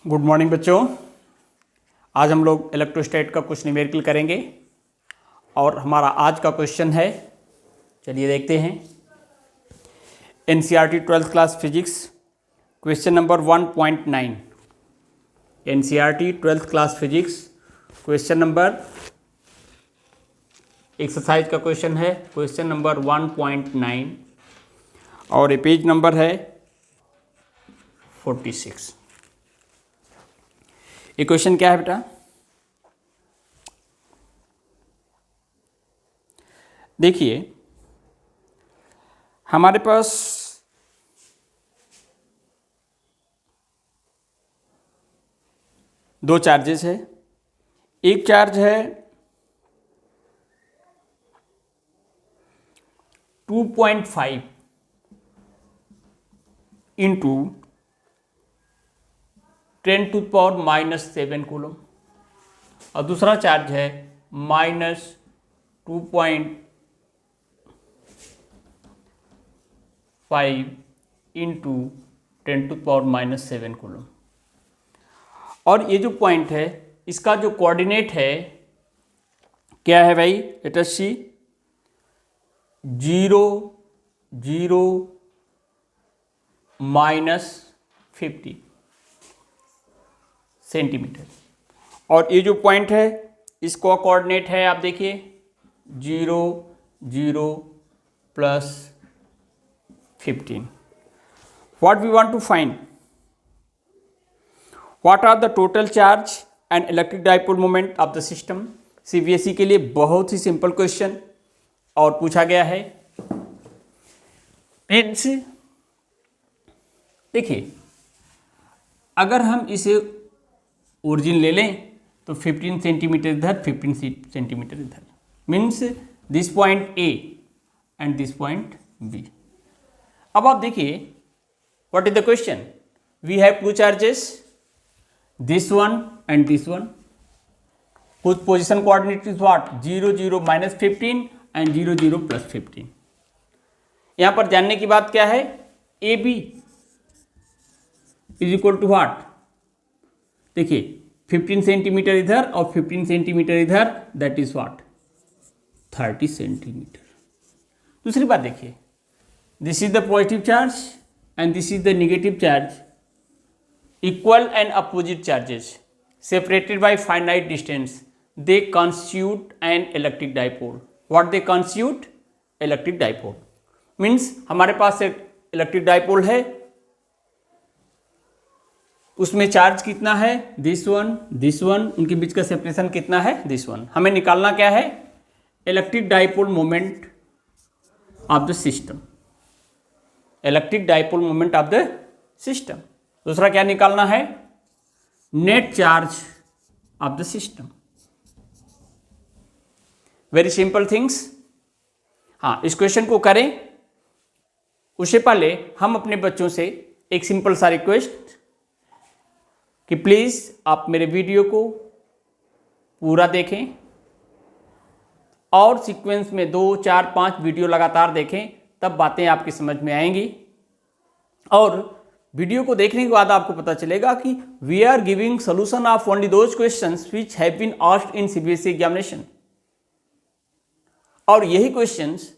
Good morning बच्चों। आज हम लोग इलेक्ट्रोस्टैट का कुछ न्यूमेरिकल करेंगे और हमारा आज का क्वेश्चन है, चलिए देखते हैं। NCERT 12th class physics question number 1.9। NCERT 12th class physics question number exercise का क्वेश्चन है, क्वेश्चन नंबर 1.9 और ये पेज नंबर है 46। ये क्वेश्चन क्या है बेटा? देखिए, हमारे पास दो चार्जेस है। एक चार्ज है 2.5 इंटू 10⁻⁻7 कूलम और दूसरा चार्ज है -2.5 इंटू 10⁻⁻7 कूलम। और ये जो पॉइंट है, इसका जो कोऑर्डिनेट है क्या है भाई? लेट अस सी। 0 0 -50 सेंटीमीटर। और ये जो पॉइंट है, इसका कोऑर्डिनेट है, आप देखिए 0 0 +15। What we want to find? What are the total charge and electric dipole moment of the system. CBSE के लिए बहुत ही सिंपल क्वेश्चन और पूछा गया है। मीन्स देखिए, अगर हम इसे ओरिजिन ले लें तो 15 सेंटीमीटर इधर, 15 सेंटीमीटर इधर, means this point A and this point B. अब आप देखिए, what is the question? We have two charges, this one and this one, whose position coordinate is what? 0 0 -15 and 0 0 +15। यहां पर जानने की बात क्या है? A B is equal to what? देखिए 15 सेंटीमीटर इधर और 15 सेंटीमीटर इधर, दैट इज व्हाट? 30 सेंटीमीटर। दूसरी बात देखिए, this is the positive charge and this is the negative charge, equal and opposite charges separated by finite distance, they constitute an electric dipole. What they constitute? Electric dipole. Means हमारे पास एक electric dipole है, उसमें charge कितना है? This one, उनके बीच का separation कितना है? This one. हमें निकालना क्या है? Electric dipole moment of the system. Electric dipole moment of the system. दूसरा क्या निकालना है? Net charge of the system. Very simple things. हाँ, इस क्वेश्चन को करें उससे पहले हम अपने बच्चों से एक सिंपल सा रिक्वेस्ट कि प्लीज आप मेरे वीडियो को पूरा देखें और सीक्वेंस में 2 4 5 वीडियो लगातार देखें, तब बातें आपकी समझ में आएंगी। और वीडियो को देखने के बाद आपको पता चलेगा कि we are giving solution of only those questions which have been asked in CBSE examination. और यही क्वेश्चंस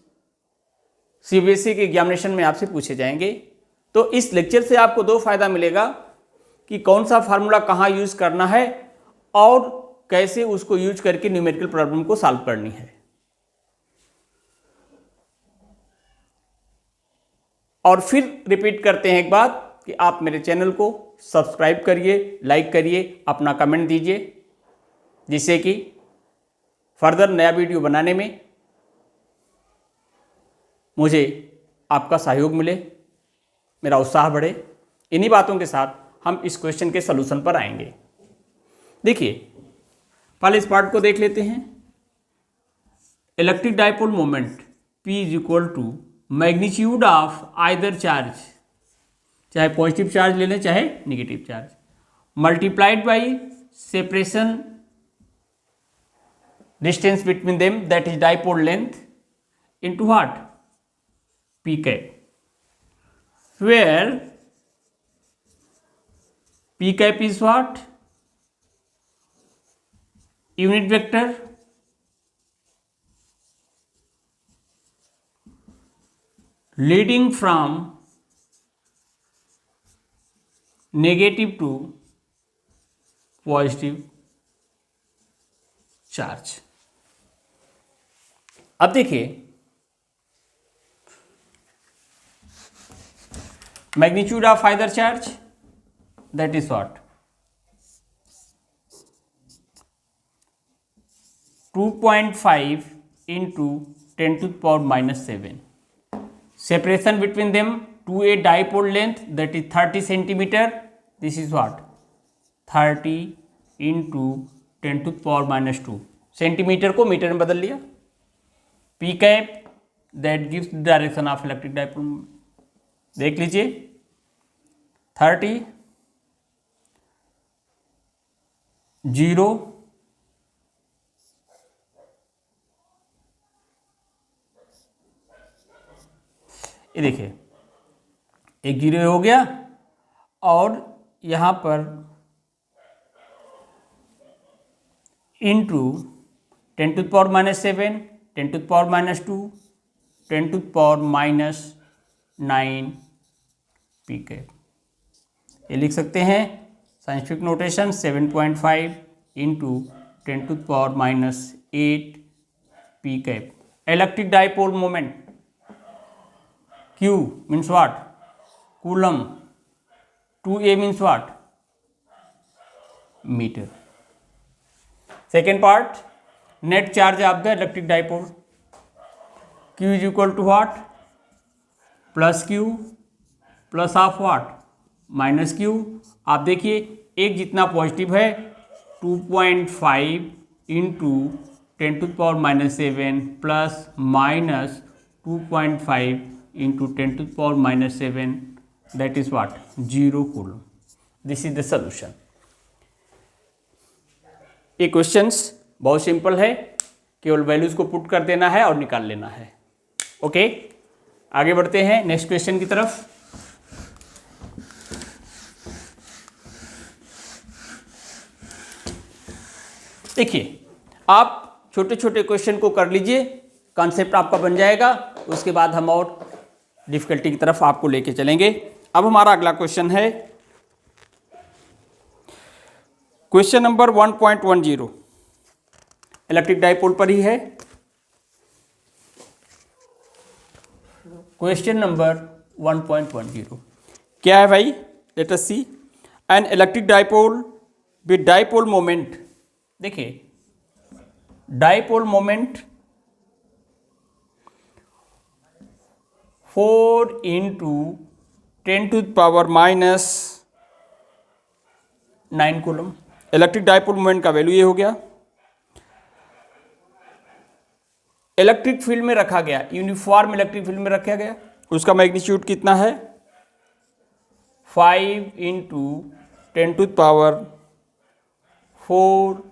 सीबीएसई के एग्जामिनेशन में आपसे पूछे जाएंगे। तो इस लेक्चर से आपको दो फायदा मिलेगा कि कौन सा फार्मूला कहाँ यूज करना है और कैसे उसको यूज करके न्यूमेरिकल प्रॉब्लम को सॉल्व करनी है। और फिर रिपीट करते हैं एक बात कि आप मेरे चैनल को सब्सक्राइब करिए, लाइक करिए, अपना कमेंट दीजिए, जिससे कि फर्दर नया वीडियो बनाने में मुझे आपका सहयोग मिले, मेरा उत्साह बढ़े। इन्हीं बातों के साथ हम इस क्वेश्चन के सलूशन पर आएंगे। देखिए, पहले इस पार्ट को देख लेते हैं। Electric dipole moment P is equal to magnitude of either charge, चाहे पॉजिटिव चार्ज ले लें चाहे negative charge, multiplied by separation distance between them, that is dipole length, into what? P cap, where P cap is what? Unit vector leading from negative to positive charge. अब देखिए magnitude of either charge, that is what 2.5 into 10 to the power minus 7. Separation between them to a dipole length, that is 30 centimeter. This is what 30 into 10 to the power minus 2. Centimetre को metre में बदल लिया। P cap that gives the direction of electric dipole moment. देख लीजिए 30 0 ये देखिए एक zero हो गया और यहाँ पर into 10 to the power minus 7, 10 to the power minus 2, 10 to the power minus 9 P cap. ये लिख सकते हैं scientific notation 7.5 into 10 to the power minus 8 P cap. Electric dipole moment Q means what? Coulomb. 2A means what? Meter. Second part, net charge of the electric dipole. Q is equal to what? Plus Q plus of what? Minus Q. आप देखिए एक जितना positive है 2.5 into 10 to the power minus 7 plus minus 2.5 into 10 to the power minus 7, that is what 0 coulomb. This is the solution. ये questions बहुत simple है, केवल values को पुट कर देना है और निकाल लेना है। ओके आगे बढ़ते हैं नेक्स्ट क्वेश्चन की तरफ। देखिए आप छोटे छोटे क्वेश्चन को कर लीजिए, कॉन्सेप्ट आपका बन जाएगा, उसके बाद हम और डिफिकल्टी की तरफ आपको लेके चलेंगे। अब हमारा अगला क्वेश्चन है क्वेश्चन नंबर 1.10, इलेक्ट्रिक डाइपोल पर ही है। क्वेश्चन नंबर 1.10 क्या है भाई? Let us see. An electric dipole with dipole moment, देखिए dipole moment 4 into 10 to the power minus 9 coulomb. Electric dipole moment का वैल्यू ये हो गया। इलेक्ट्रिक फील्ड में रखा गया, यूनिफॉर्म इलेक्ट्रिक फील्ड में रखा गया, उसका मैग्नीट्यूड कितना है? 5 into 10 to the power 4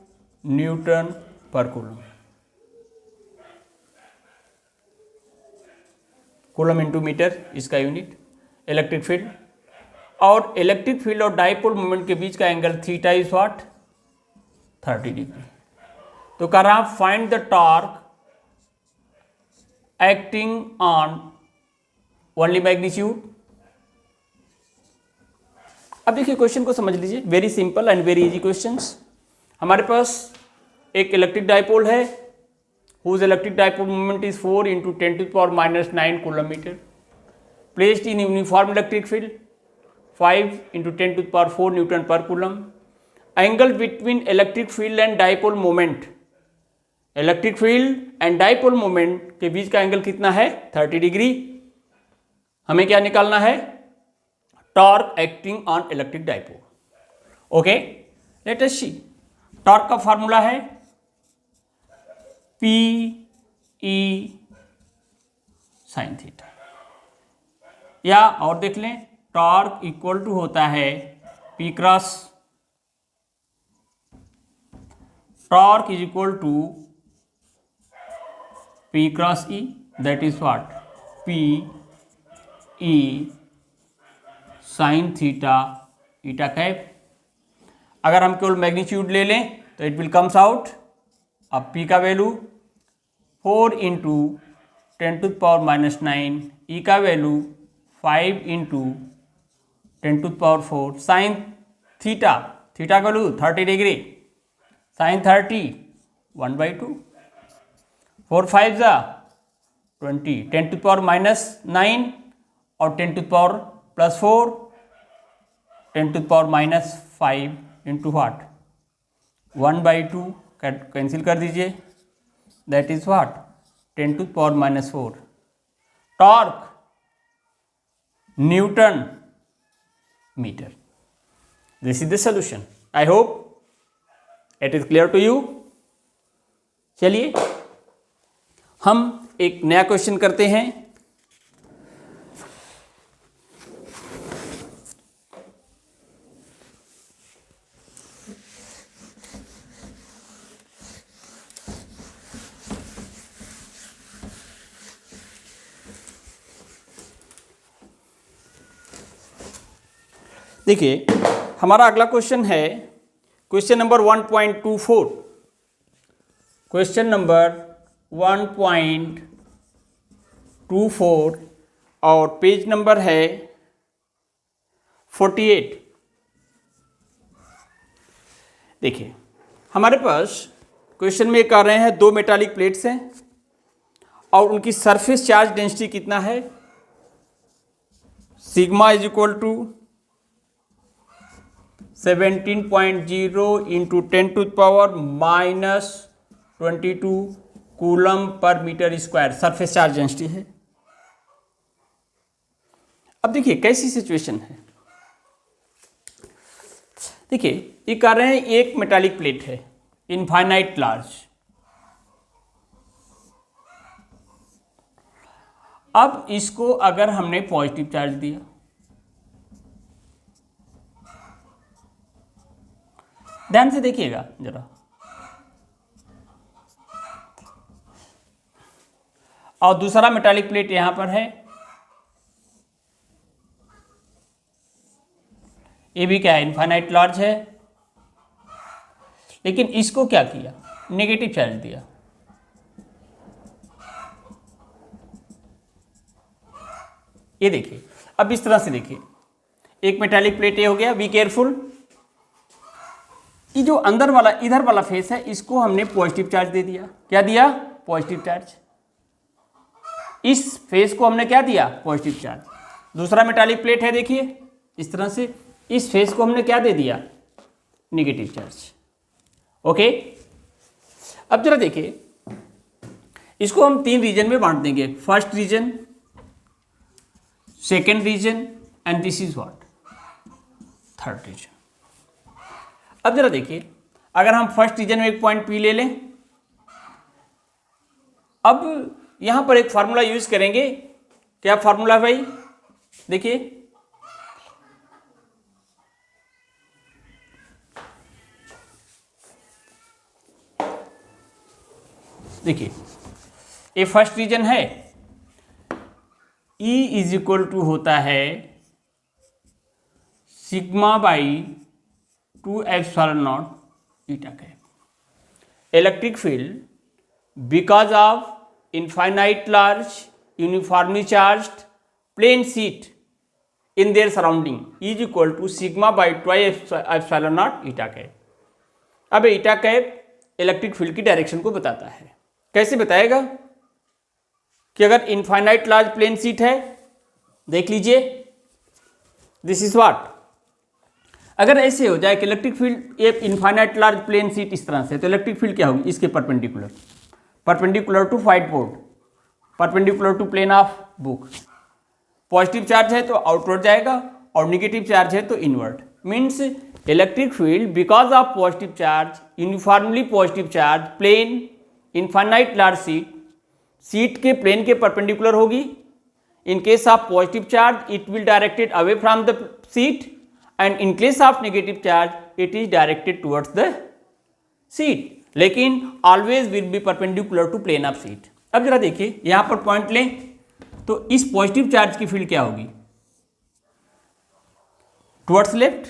Newton पर कूलम। कूलम इंटू मीटर इसका यूनिट इलेक्ट्रिक फील्ड, और इलेक्ट्रिक फील्ड और डाइपोल मोमेंट के बीच का angle theta is what 30 degree. तो कह रहा find the torque acting on only magnitude. अब देखिए क्वेश्चन को समझ लीजिए, very simple and very easy questions. हमारे पास एक इलेक्ट्रिक डाइपोल है whose electric dipole moment is 4 into 10 to the power minus 9 coulomb meter, placed in uniform electric field 5 into 10 to the power 4 Newton per coulomb. Angle between electric field and dipole moment, electric field and dipole moment के बीच का angle कितना है 30 degree. हमें क्या निकालना है? Torque acting on electric dipole. Okay let us see. Torque का formula है P E साइन थीटा, या और देख लें टॉर्क इक्वल टू होता है P cross, torque is equal to P cross E, that is what P E sine theta eta cap. अगर हम केवल मैग्नीट्यूड ले लें तो इट विल कम्स आउट, अब p का वैल्यू 4 इंटू 10⁻⁹, e का वैल्यू 5 इंटू 10⁴, साइन थीटा का वैल्यू 30 डिग्री, साइन 30 1/2, 4 5 ज़ा 20, 10⁻⁹ और 10⁻+4, 10⁻⁵ इंटू व्हाट 1/2 कैंसिल कर दीजिए, that is what 10⁻⁴। Torque newton metre. This is the solution. I hope it is clear to you. चलिए हम एक नया क्वेश्चन करते हैं। देखिए हमारा अगला क्वेश्चन है क्वेश्चन नंबर 1.24। क्वेश्चन नंबर 1.24 और पेज नंबर है 48। देखिए हमारे पास क्वेश्चन में कह रहे हैं दो मेटालिक प्लेट्स हैं और उनकी सरफेस चार्ज डेंसिटी कितना है, sigma is equal to 17.0 into 10⁻⁻22 coulomb per metre square surface charge density है। अब देखिए कैसी सिचुएशन है। देखिए ये कह रहे हैं एक मेटालिक प्लेट है इनफाइनाइट लार्ज। अब इसको अगर हमने पॉजिटिव चार्ज दिया, ध्यान से देखिएगा जरा, और दूसरा मेटालिक प्लेट यहां पर है, ये भी क्या है इनफाइनाइट लार्ज है, लेकिन इसको क्या किया नेगेटिव चार्ज दिया। ये देखिए अब इस तरह से देखिए, एक मेटालिक प्लेट ये हो गया, बी केयरफुल। ये जो अंदर वाला इधर वाला फेस है इसको हमने पॉजिटिव चार्ज दे दिया। क्या दिया? Positive charge. इस फेस को हमने क्या दिया? Positive charge. दूसरा मेटालिक प्लेट है देखिए इस तरह से, इस फेस को हमने क्या दे दिया? Negative charge. ओके, अब जरा देखिए इसको हम तीन रीजन में बांट देंगे, first region, second region and this is what third region. अब जरा देखिए अगर हम फर्स्ट रीजन में एक पॉइंट पी ले लें, अब यहां पर एक फार्मूला यूज करेंगे। क्या फार्मूला है भाई? देखिए देखिए ये फर्स्ट रीजन है, E इज इक्वल टू होता है sigma by 2ε0 eta cap. Electric field because of infinite large uniformly charged plane sheet in their surrounding is equal to sigma by 2ε0 eta cap. अब eta cap electric field की direction को बताता है। कैसे बताएगा? कि अगर इनफाइनाइट लार्ज प्लेन शीट है, देख लीजिए दिस इज व्हाट, अगर ऐसे हो जाए कि इलेक्ट्रिक फील्ड एक इनफाइनाइट लार्ज प्लेन शीट इस तरह से, तो इलेक्ट्रिक फील्ड क्या होगी? इसके perpendicular to white board, perpendicular to plane of book. Positive charge है तो आउटवर्ड जाएगा और नेगेटिव चार्ज है तो inward. Means electric field because of positive charge, uniformly positive charge, plane infinite large sheet के प्लेन के परपेंडिकुलर होगी। In case of positive charge it will directed away from the sheet and in case of negative charge it is directed towards the sheet, लेकिन always will be perpendicular to plane of sheet. अब जरा देखिए यहां पर point लें तो इस positive charge की फील्ड क्या होगी? Towards left.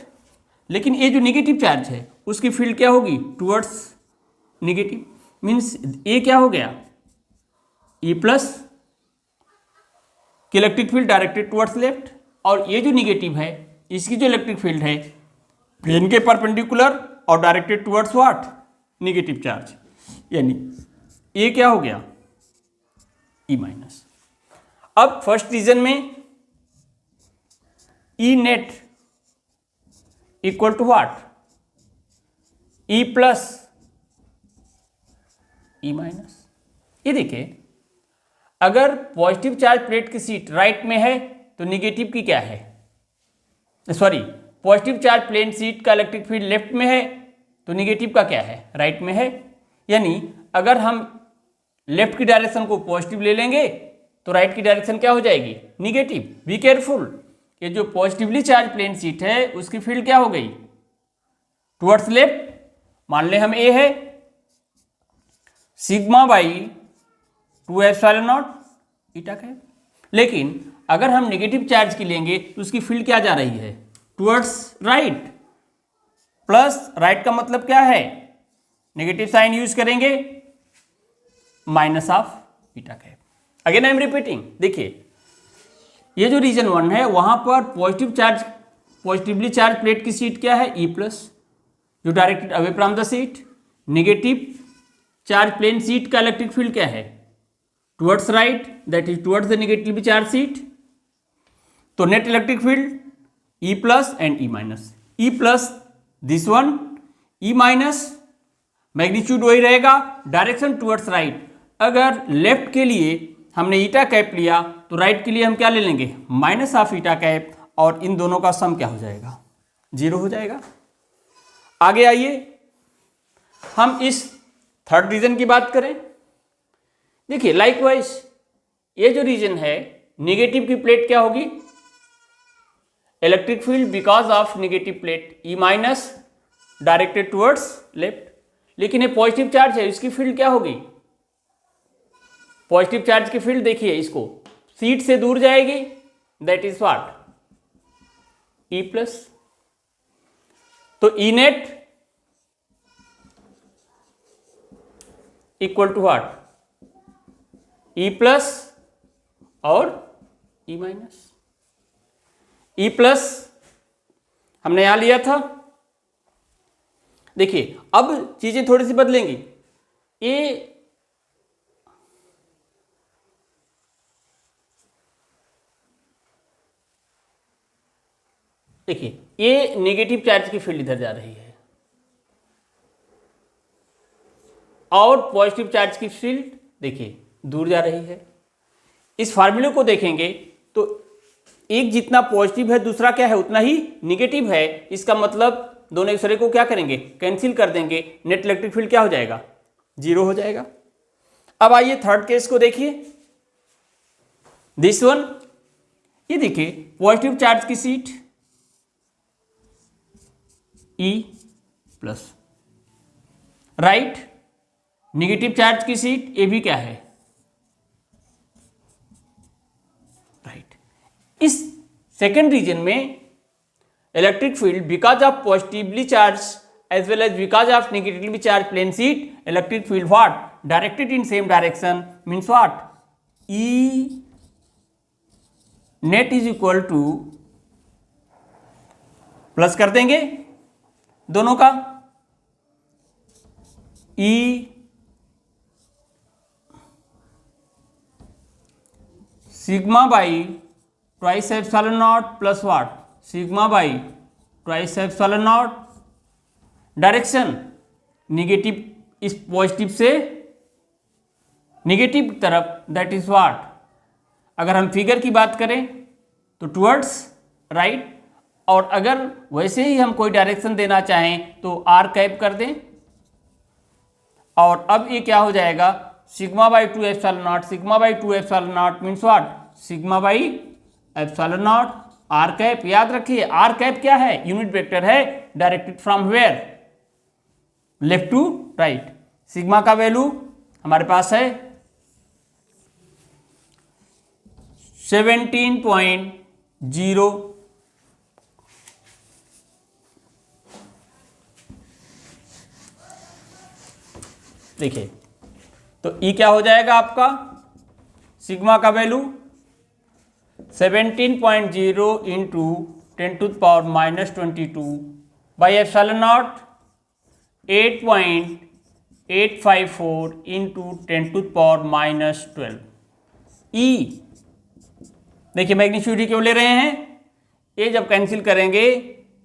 लेकिन ये जो नेगेटिव चार्ज है उसकी फील्ड क्या होगी, टुवर्ड्स नेगेटिव। मीन्स ये क्या हो गया, ई प्लस की electric field directed towards left, और ये जो नेगेटिव है इसकी जो इलेक्ट्रिक फील्ड है प्लेन के परपेंडिकुलर और directed towards what, negative charge. यानी ये क्या हो गया, ई माइनस। अब फर्स्ट रीजन में E net equal to what, E plus E minus. ये देखिए, अगर पॉजिटिव चार्ज प्लेट की सीट राइट में है तो निगेटिव की क्या है, sorry, positive charge plane sheet का इलेक्ट्रिक फील्ड लेफ्ट में है तो निगेटिव का क्या है, राइट में है। यानी अगर हम लेफ्ट की डायरेक्शन को पॉजिटिव ले लेंगे तो राइट की डायरेक्शन क्या हो जाएगी, निगेटिव। बी केयरफुल, ये जो पॉजिटिवली चार्ज प्लेन सीट है उसकी फील्ड क्या हो गई, टुवर्ड्स लेफ्ट। मान ले हम ए है, सिग्मा बाई 2 एप्सिलॉन नॉट ईटा का है। लेकिन अगर हम नेगेटिव चार्ज की लेंगे तो उसकी फील्ड क्या जा रही है, टुवर्ड्स राइट। प्लस राइट का मतलब क्या है, नेगेटिव साइन यूज करेंगे, माइनस ऑफ ईटा का है। अगेन आई एम रिपीटिंग, देखिए ये जो रीजन 1 है वहां पर पॉजिटिवली चार्ज प्लेट की सीट क्या है, ई प्लस, जो directed away from the sheet. Negative charge plane sheet का इलेक्ट्रिक फील्ड क्या है, towards right, that is towards the negatively charge sheet. तो net electric field E plus and E minus, E plus this one, E minus magnitude वही रहेगा, direction towards right. अगर left के लिए हमने ईटा कैप लिया तो राइट के लिए हम क्या ले लेंगे, माइनस ऑफ ईटा कैप, और इन दोनों का सम क्या हो जाएगा, 0 हो जाएगा। आगे आइए हम इस थर्ड रीजन की बात करें। देखिए लाइकवाइज ये जो रीजन है, नेगेटिव की प्लेट क्या होगी, electric field because of negative plate E minus directed towards left. लेकिन ये पॉजिटिव चार्ज है, इसकी फील्ड क्या होगी, पॉजिटिव चार्ज की फील्ड देखिए, इसको सीट से दूर जाएगी, that is what, E plus. तो E net equal to what, E plus और ई माइनस। ई प्लस हमने यहां लिया था। देखिए अब चीजें थोड़ी सी बदलेंगी। ये देखिए, ये नेगेटिव चार्ज की फील्ड इधर जा रही है और पॉजिटिव चार्ज की फील्ड देखिए दूर जा रही है। इस फार्मूले को देखेंगे तो एक जितना पॉजिटिव है दूसरा क्या है, उतना ही नेगेटिव है। इसका मतलब दोनों एक दूसरे को क्या करेंगे, कैंसिल कर देंगे। नेट इलेक्ट्रिक फील्ड क्या हो जाएगा, 0 हो जाएगा। अब आइए थर्ड केस को देखिए, दिस वन। ये देखिए पॉजिटिव चार्ज की sheet E plus, right, negative charge की सीट ए भी क्या है, राइट। इस सेकेंड रीजन में electric field because of positively charge as well as because of negatively charge plane sheet, electric field what, directed in same direction, means what, E net is equal to, plus कर देंगे दोनों का, E sigma by twice epsilon naught plus what, sigma by twice epsilon not, direction negative, इस positive से negative तरफ, that is what, अगर हम figure की बात करें तो टुवर्ड्स राइट, और अगर वैसे ही हम कोई डायरेक्शन देना चाहें तो आर कैप कर दें। और अब ये क्या हो जाएगा, sigma by 2 epsilon naught, sigma by 2 epsilon naught means what, sigma by epsilon naught R cap. याद रखिए आर कैप क्या है, यूनिट वेक्टर है, directed from where, left to right. Sigma का वैल्यू हमारे पास है 17.0, देखिए, तो E क्या हो जाएगा आपका, सिग्मा का value 17.0 into 10⁻⁻22 by epsilon not 8.854 into 10⁻⁻12। E देखिए मैग्नीट्यूड ही क्यों ले रहे हैं, ये जब कैंसिल करेंगे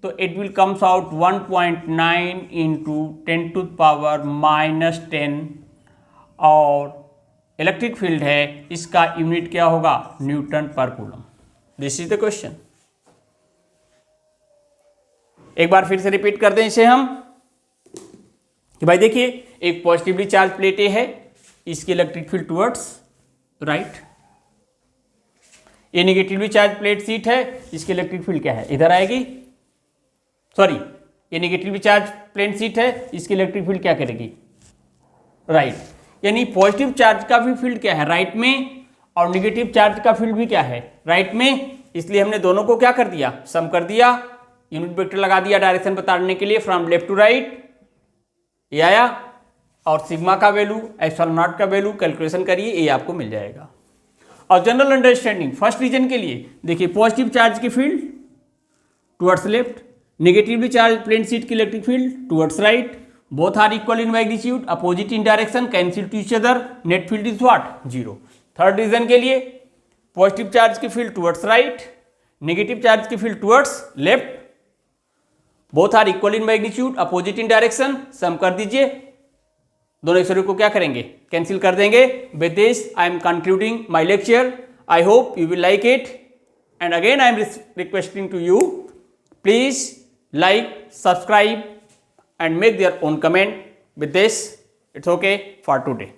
तो it will comes out 1.9 into 10⁻⁻10 और इलेक्ट्रिक फील्ड है, इसका यूनिट क्या होगा, न्यूटन पर coulomb. This is the question. एक बार फिर से रिपीट कर दें इसे हम कि भाई देखिए, एक पॉजिटिवली चार्ज प्लेट है, इसकी इलेक्ट्रिक फील्ड टुवर्ड्स राइट, ये नेगेटिवली चार्ज प्लेट सीट है, इसकी इलेक्ट्रिक फील्ड क्या है, इधर आएगी, सॉरी ये नेगेटिवली चार्ज प्लेन सीट है, इसकी इलेक्ट्रिक फील्ड क्या करेगी, राइट। यानी पॉजिटिव चार्ज का भी फील्ड क्या है, राइट में, और नेगेटिव चार्ज का फील्ड भी क्या है, राइट में। इसलिए हमने दोनों को क्या कर दिया, सम कर दिया, यूनिट वेक्टर लगा दिया डायरेक्शन बताने के लिए, फ्रॉम लेफ्ट टू राइट, ये आया, और सिग्मा का वैल्यू, एप्सिलॉन नॉट का वैल्यू कैलकुलेशन करिए, ये आपको मिल जाएगा। और जनरल अंडरस्टैंडिंग फर्स्ट रीजन के लिए देखिए, पॉजिटिव चार्ज की field towards left, negatively charge plane sheet की electric field towards right, both are equal in magnitude, opposite in direction, cancel to each other, net field is what, 0। Third region के लिए positive charge की field towards right, negative charge की field towards left, both are equal in magnitude, opposite in direction, sum कर दीजिए, दोनों एक्सोरी को क्या करेंगे, कैंसिल कर देंगे। With this I am concluding my lecture, I hope you will like it, and again I am requesting to you, please like, subscribe and make their own comment. With this, it's okay for today.